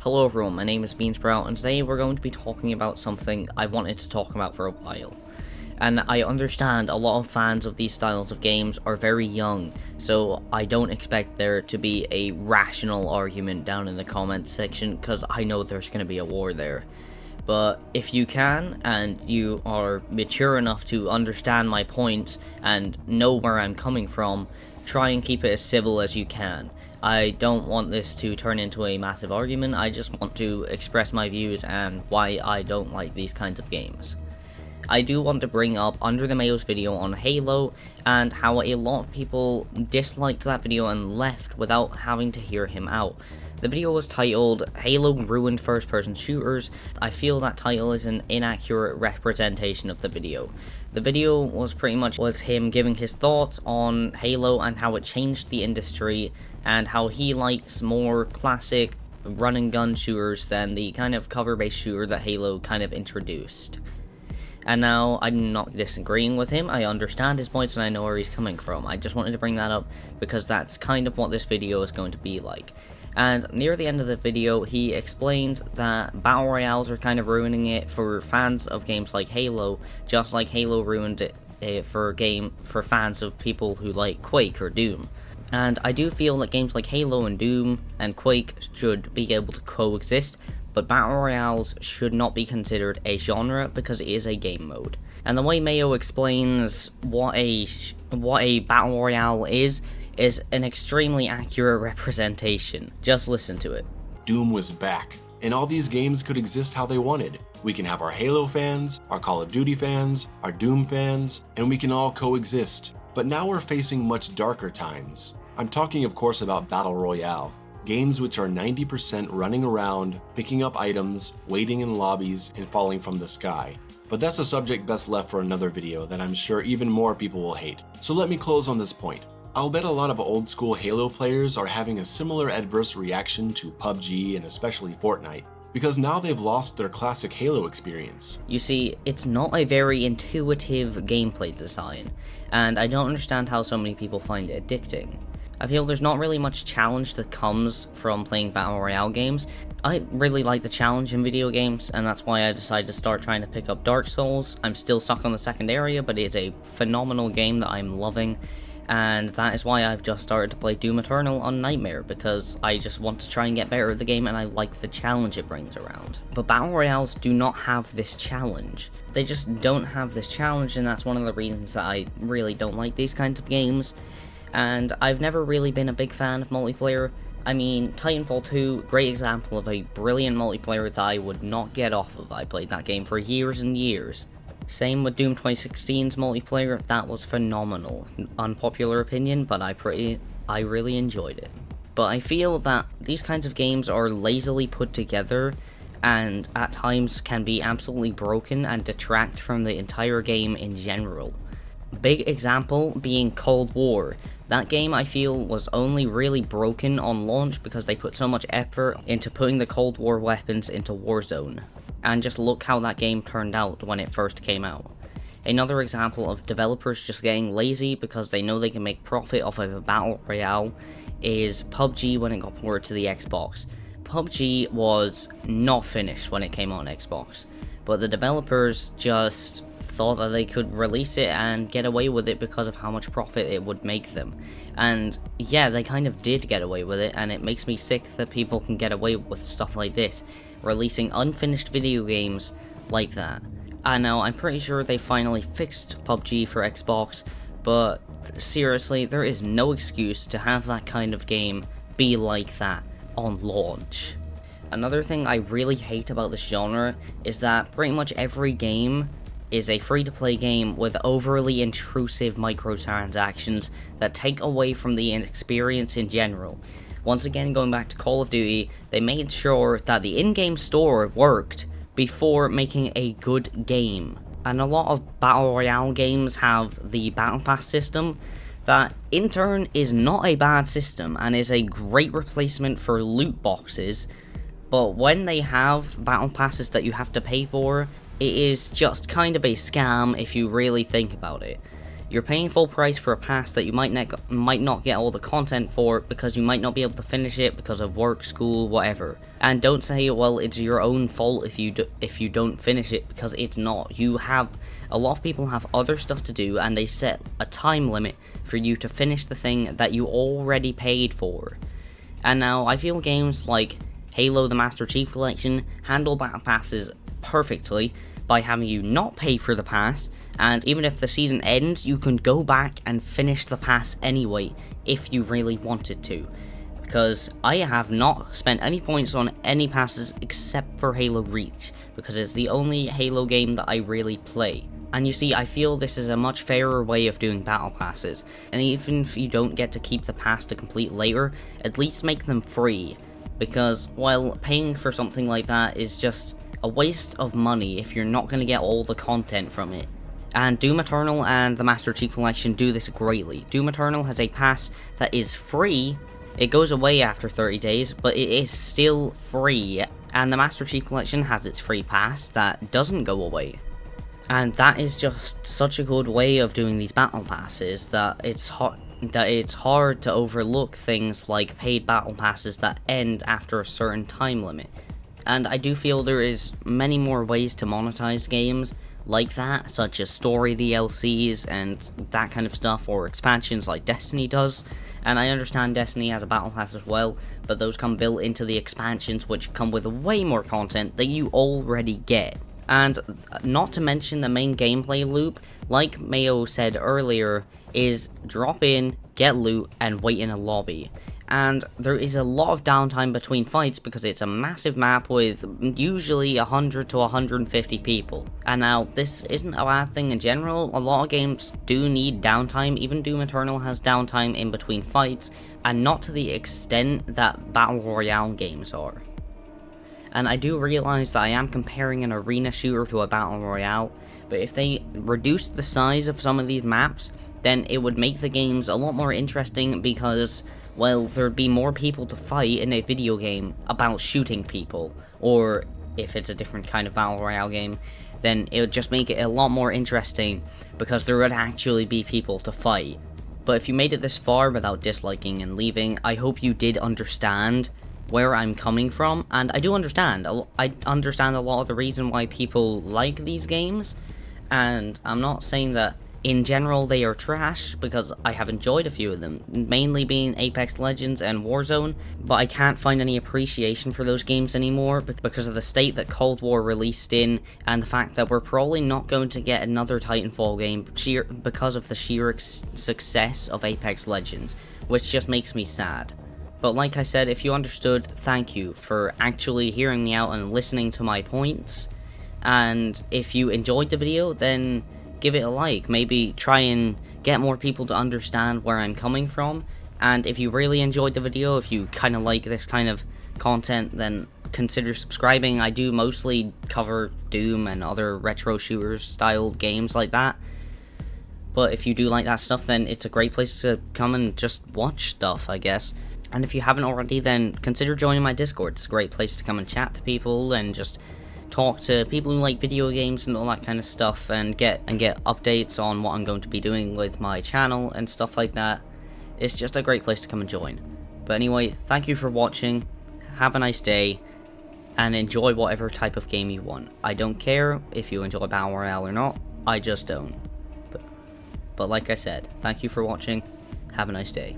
Hello everyone, my name is Beansprout, and today we're going to be talking about something I wanted to talk about for a while. And I understand a lot of fans of these styles of games are very young, so I don't expect there to be a rational argument down in the comments section, because I know there's going to be a war there. But if you can, and you are mature enough to understand my points and know where I'm coming from, try and keep it as civil as you can. I don't want this to turn into a massive argument, I just want to express my views and why I don't like these kinds of games. I do want to bring up Under the Mayo's video on Halo, and how a lot of people disliked that video and left without having to hear him out. The video was titled, Halo Ruined First Person Shooters. I feel that title is an inaccurate representation of the video. The video was pretty much him giving his thoughts on Halo and how it changed the industry, and how he likes more classic run and gun shooters than the kind of cover-based shooter that Halo kind of introduced. And now, I'm not disagreeing with him, I understand his points and I know where he's coming from. I just wanted to bring that up because that's kind of what this video is going to be like. And near the end of the video, he explained that Battle Royales are kind of ruining it for fans of games like Halo, just like Halo ruined it for fans of people who like Quake or Doom. And I do feel that games like Halo and Doom and Quake should be able to coexist, but Battle Royales should not be considered a genre because it is a game mode. And the way Mayo explains what a Battle Royale is an extremely accurate representation. Just listen to it. Doom was back, and all these games could exist how they wanted. We can have our Halo fans, our Call of Duty fans, our Doom fans, and we can all coexist. But now we're facing much darker times. I'm talking of course about Battle Royale. Games which are 90% running around, picking up items, waiting in lobbies, and falling from the sky. But that's a subject best left for another video that I'm sure even more people will hate. So let me close on this point. I'll bet a lot of old school Halo players are having a similar adverse reaction to PUBG and especially Fortnite, because now they've lost their classic Halo experience. You see, it's not a very intuitive gameplay design, and I don't understand how so many people find it addicting. I feel there's not really much challenge that comes from playing Battle Royale games. I really like the challenge in video games, and that's why I decided to start trying to pick up Dark Souls. I'm still stuck on the second area, but it's a phenomenal game that I'm loving, and that is why I've just started to play Doom Eternal on Nightmare, because I just want to try and get better at the game and I like the challenge it brings around. But Battle Royales do not have this challenge. They just don't have this challenge, and that's one of the reasons that I really don't like these kinds of games. And I've never really been a big fan of multiplayer. I mean, Titanfall 2, great example of a brilliant multiplayer that I would not get off of. I played that game for years and years. Same with Doom 2016's multiplayer, that was phenomenal. Unpopular opinion, but I really enjoyed it. But I feel that these kinds of games are lazily put together, and at times can be absolutely broken and detract from the entire game in general. Big example being Cold War. That game I feel was only really broken on launch because they put so much effort into putting the Cold War weapons into Warzone. And just look how that game turned out when it first came out. Another example of developers just getting lazy because they know they can make profit off of a Battle Royale is PUBG when it got ported to the Xbox. PUBG was not finished when it came on Xbox, but the developers just thought that they could release it and get away with it because of how much profit it would make them. And yeah, they kind of did get away with it, and it makes me sick that people can get away with stuff like this, releasing unfinished video games like that. And now I'm pretty sure they finally fixed PUBG for Xbox, but seriously, there is no excuse to have that kind of game be like that on launch. Another thing I really hate about this genre is that pretty much every game is a free-to-play game with overly intrusive microtransactions that take away from the experience in general. Once again, going back to Call of Duty, they made sure that the in-game store worked before making a good game. And a lot of Battle Royale games have the Battle Pass system that in turn is not a bad system and is a great replacement for loot boxes, but when they have Battle Passes that you have to pay for, it is just kind of a scam if you really think about it. You're paying full price for a pass that you might not get all the content for because you might not be able to finish it because of work, school, whatever. And don't say, well, it's your own fault if you don't finish it, because it's not. A lot of people have other stuff to do, and they set a time limit for you to finish the thing that you already paid for. And now I feel games like Halo the Master Chief Collection handle battle passes perfectly by having you not pay for the pass, and even if the season ends, you can go back and finish the pass anyway if you really wanted to. Because I have not spent any points on any passes except for Halo Reach, because it's the only Halo game that I really play. And you see, I feel this is a much fairer way of doing battle passes, and even if you don't get to keep the pass to complete later, at least make them free, because, well, paying for something like that is just a waste of money if you're not going to get all the content from it. And Doom Eternal and the Master Chief Collection do this greatly. Doom Eternal has a pass that is free. It goes away after 30 days, but it is still free. And the Master Chief Collection has its free pass that doesn't go away. And that is just such a good way of doing these battle passes that it's hard to overlook things like paid battle passes that end after a certain time limit. And I do feel there is many more ways to monetize games like that, such as story DLCs and that kind of stuff, or expansions like Destiny does. And I understand Destiny has a battle pass as well, but those come built into the expansions, which come with way more content that you already get. And not to mention the main gameplay loop, like Mayo said earlier, is drop in, get loot, and wait in a lobby. And there is a lot of downtime between fights because it's a massive map with usually 100 to 150 people. And now, this isn't a bad thing in general. A lot of games do need downtime. Even Doom Eternal has downtime in between fights, and not to the extent that Battle Royale games are. And I do realize that I am comparing an arena shooter to a Battle Royale, but if they reduced the size of some of these maps, then it would make the games a lot more interesting because, well, there'd be more people to fight in a video game about shooting people. Or, if it's a different kind of Battle Royale game, then it would just make it a lot more interesting because there would actually be people to fight. But if you made it this far without disliking and leaving, I hope you did understand where I'm coming from, and I do understand. I understand a lot of the reason why people like these games, and I'm not saying that in general they are trash, because I have enjoyed a few of them, mainly being Apex Legends and Warzone, but I can't find any appreciation for those games anymore because of the state that Cold War released in, and the fact that we're probably not going to get another Titanfall game because of the sheer success of Apex Legends, which just makes me sad. But like I said, if you understood, thank you for actually hearing me out and listening to my points. And if you enjoyed the video, then give it a like. Maybe try and get more people to understand where I'm coming from. And if you really enjoyed the video, if you kind of like this kind of content, then consider subscribing. I do mostly cover Doom and other retro shooters styled games like that. But if you do like that stuff, then it's a great place to come and just watch stuff, I guess. And if you haven't already, then consider joining my Discord. It's a great place to come and chat to people and just talk to people who like video games and all that kind of stuff, and get updates on what I'm going to be doing with my channel and stuff like that. It's just a great place to come and join. But anyway, thank you for watching. Have a nice day, and enjoy whatever type of game you want. I don't care if you enjoy Battle Royale or not. I just don't. But like I said, thank you for watching. Have a nice day.